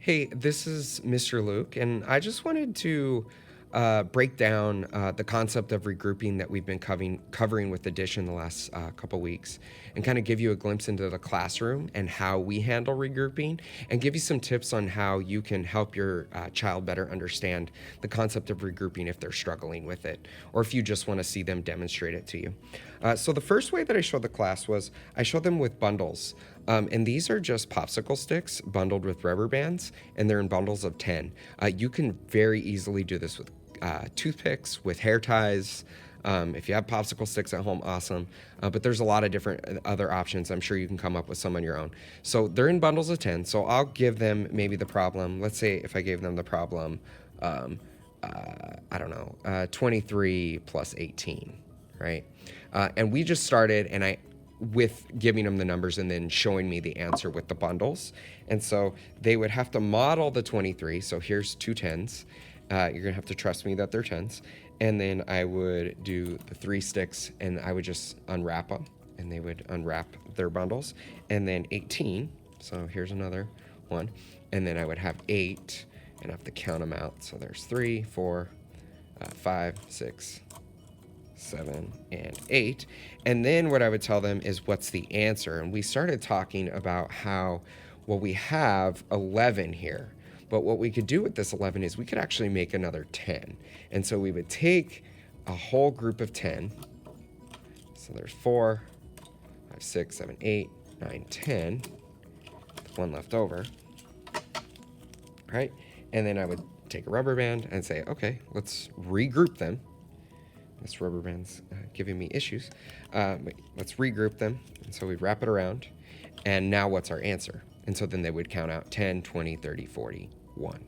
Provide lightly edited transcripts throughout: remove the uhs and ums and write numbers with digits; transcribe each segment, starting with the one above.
Hey, this is Mr. Luke, and I just wanted to break down the concept of regrouping that we've been covering with Addition the last couple weeks, and kind of give you a glimpse into the classroom and how we handle regrouping, and give you some tips on how you can help your child better understand the concept of regrouping if they're struggling with it, or if you just want to see them demonstrate it to you. So the first way that I showed the class was I showed them with bundles. And these are just popsicle sticks bundled with rubber bands, and they're in bundles of 10. You can very easily do this with toothpicks, with hair ties. If you have popsicle sticks at home, awesome. But there's a lot of different other options. I'm sure you can come up with some on your own. So they're in bundles of 10. So I'll give them maybe the problem. Let's say if I gave them the problem, I don't know, 23 plus 18, right? And we just started, and with giving them the numbers and then showing me the answer with the bundles. And so they would have to model the 23. So here's two tens. You're going to have to trust me that they're tens. And then I would do the 3 sticks, and I would just unwrap them, and they would unwrap their bundles. And then 18. So here's another one. And then I would have 8, and I have to count them out. So there's 3, 4, 5, 6, 7, and 8. And then what I would tell them is what's the answer. And we started talking about how, well, we have 11 here. But what we could do with this 11 is we could actually make another 10. And so we would take a whole group of 10. So there's 4, 5, 6, 7, 8, 9, 10. One left over. Right? And then I would take a rubber band and say, okay, let's regroup them. This rubber band's giving me issues. Let's regroup them. And so we'd wrap it around. And now what's our answer? And so then they would count out 10, 20, 30, 40, 1.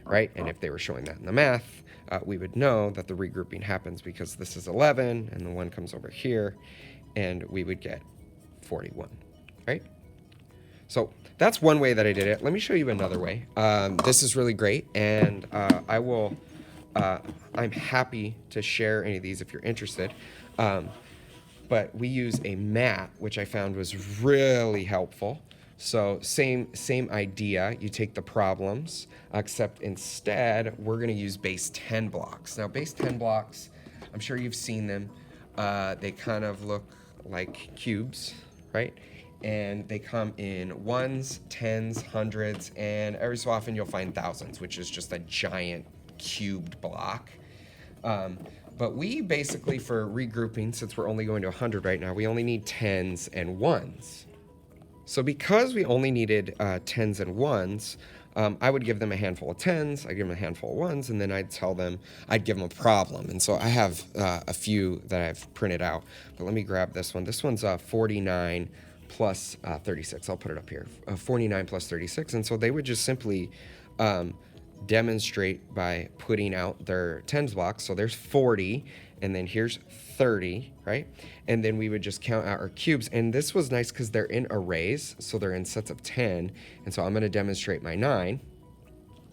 Right? And if they were showing that in the math, we would know that the regrouping happens because this is 11 and the 1 comes over here. And we would get 41. Right? So that's one way that I did it. Let me show you another way. This is really great. And I'm happy to share any of these if you're interested. But we use a mat, which I found was really helpful. So same idea. You take the problems, except instead we're going to use base 10 blocks. Now base 10 blocks, I'm sure you've seen them. They kind of look like cubes, right? And they come in ones, tens, hundreds, and every so often you'll find thousands, which is just a giant cubed block. But we basically, for regrouping, since we're only going to 100 right now, we only need tens and ones. So because we only needed tens and ones, I would give them a handful of tens, I'd give them a handful of ones, and then I'd give them a problem. And so I have a few that I've printed out. But let me grab this one. This one's 49 plus 36. I'll put it up here. 49 plus 36. And so they would just simply demonstrate by putting out their tens blocks. So there's 40, and then here's 30, right? And then we would just count out our cubes. And this was nice because they're in arrays, so they're in sets of 10. And so I'm going to demonstrate my 9,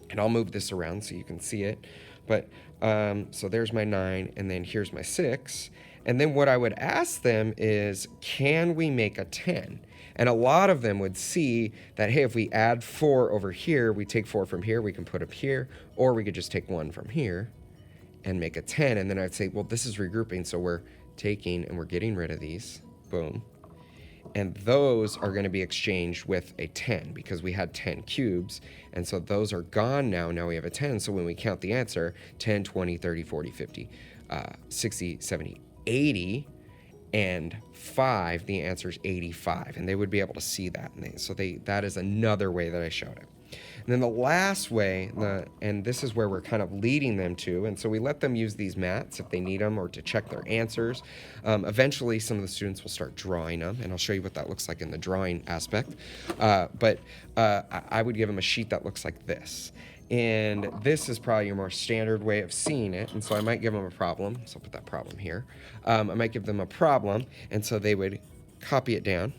and I'll move this around so you can see it. But so there's my 9, and then here's my 6. And then what I would ask them is, can we make a 10? And a lot of them would see that, hey, if we add 4 over here, we take 4 from here, we can put up here, or we could just take 1 from here and make a 10. And then I'd say, well, this is regrouping, so we're taking and we're getting rid of these. Boom. And those are going to be exchanged with a 10 because we had 10 cubes. And so those are gone now. Now we have a 10. So when we count the answer, 10, 20, 30, 40, 50, 60, 70, 80, and 5, the answer is 85, and they would be able to see that. And that is another way that I showed it. And then the last way, and this is where we're kind of leading them to, and so we let them use these mats if they need them or to check their answers. Eventually, some of the students will start drawing them, and I'll show you what that looks like in the drawing aspect. But I would give them a sheet that looks like this. And this is probably your more standard way of seeing it. And so I might give them a problem. So I'll put that problem here. I might give them a problem. And so they would copy it down.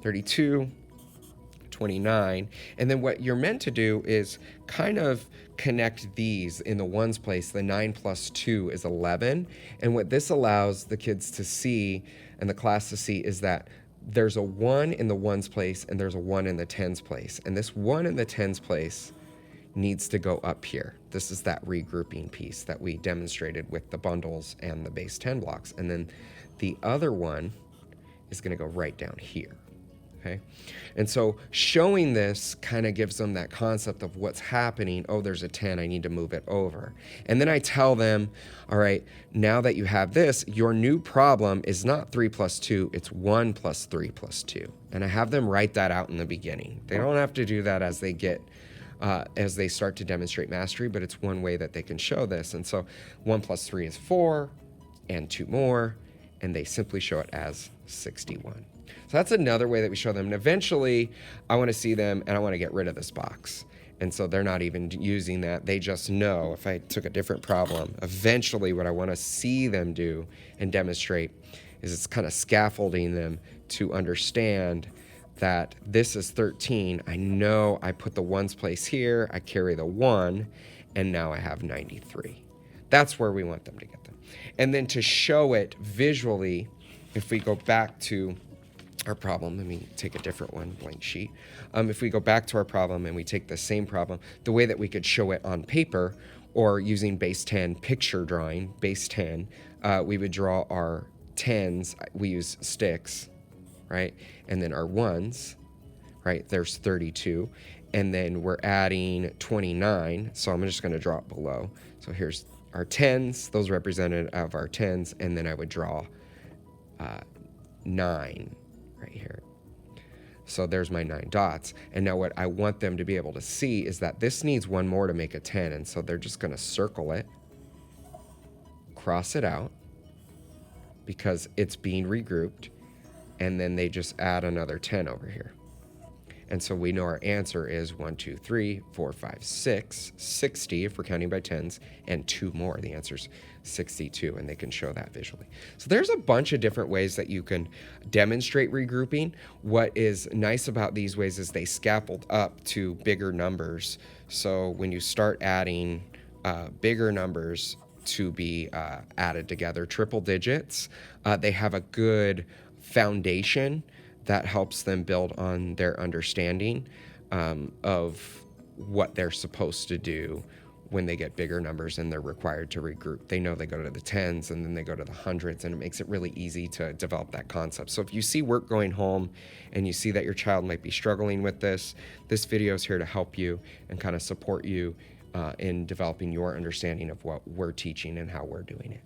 32, 29. And then what you're meant to do is kind of connect these in the ones place. The 9 plus 2 is 11. And what this allows the kids to see and the class to see is that there's a 1 in the ones place and there's a 1 in the tens place. And this 1 in the tens place needs to go up here. This is that regrouping piece that we demonstrated with the bundles and the base 10 blocks. And then the other one is going to go right down here. Okay. And so showing this kind of gives them that concept of what's happening. Oh, there's a 10, I need to move it over. And then I tell them, all right, now that you have this, your new problem is not 3 plus 2, it's 1 plus 3 plus 2. And I have them write that out in the beginning. They don't have to do that as they start to demonstrate mastery, but it's one way that they can show this. And so 1 plus 3 is 4 and 2 more, and they simply show it as 61. So that's another way that we show them. And eventually, I want to see them and I want to get rid of this box. And so they're not even using that. They just know if I took a different problem, eventually what I want to see them do and demonstrate is it's kind of scaffolding them to understand that this is 13. I know I put the ones place here, I carry the 1, and now I have 93. That's where we want them to get them. And then to show it visually, if we go back to our problem, let me take a different one, blank sheet. If we go back to our problem and we take the same problem, the way that we could show it on paper or using base 10 picture drawing, base 10, we would draw our 10s, we use sticks, right? And then our 1s, right? There's 32. And then we're adding 29. So I'm just going to draw it below. So here's our 10s, those represented of our 10s. And then I would draw 9 right here. So there's my 9 dots. And now what I want them to be able to see is that this needs one more to make a 10. And so they're just going to circle it, cross it out because it's being regrouped. And then they just add another 10 over here. And so we know our answer is 1, 2, 3, 4, 5, 6, 60 if we're counting by tens, and 2 more. The answer's 62, and they can show that visually. So there's a bunch of different ways that you can demonstrate regrouping. What is nice about these ways is they scaffold up to bigger numbers. So when you start adding bigger numbers to be added together, triple digits, they have a good foundation that helps them build on their understanding of what they're supposed to do when they get bigger numbers and they're required to regroup. They know they go to the tens and then they go to the hundreds, and it makes it really easy to develop that concept. So if you see work going home and you see that your child might be struggling with this video is here to help you and kind of support you in developing your understanding of what we're teaching and how we're doing it.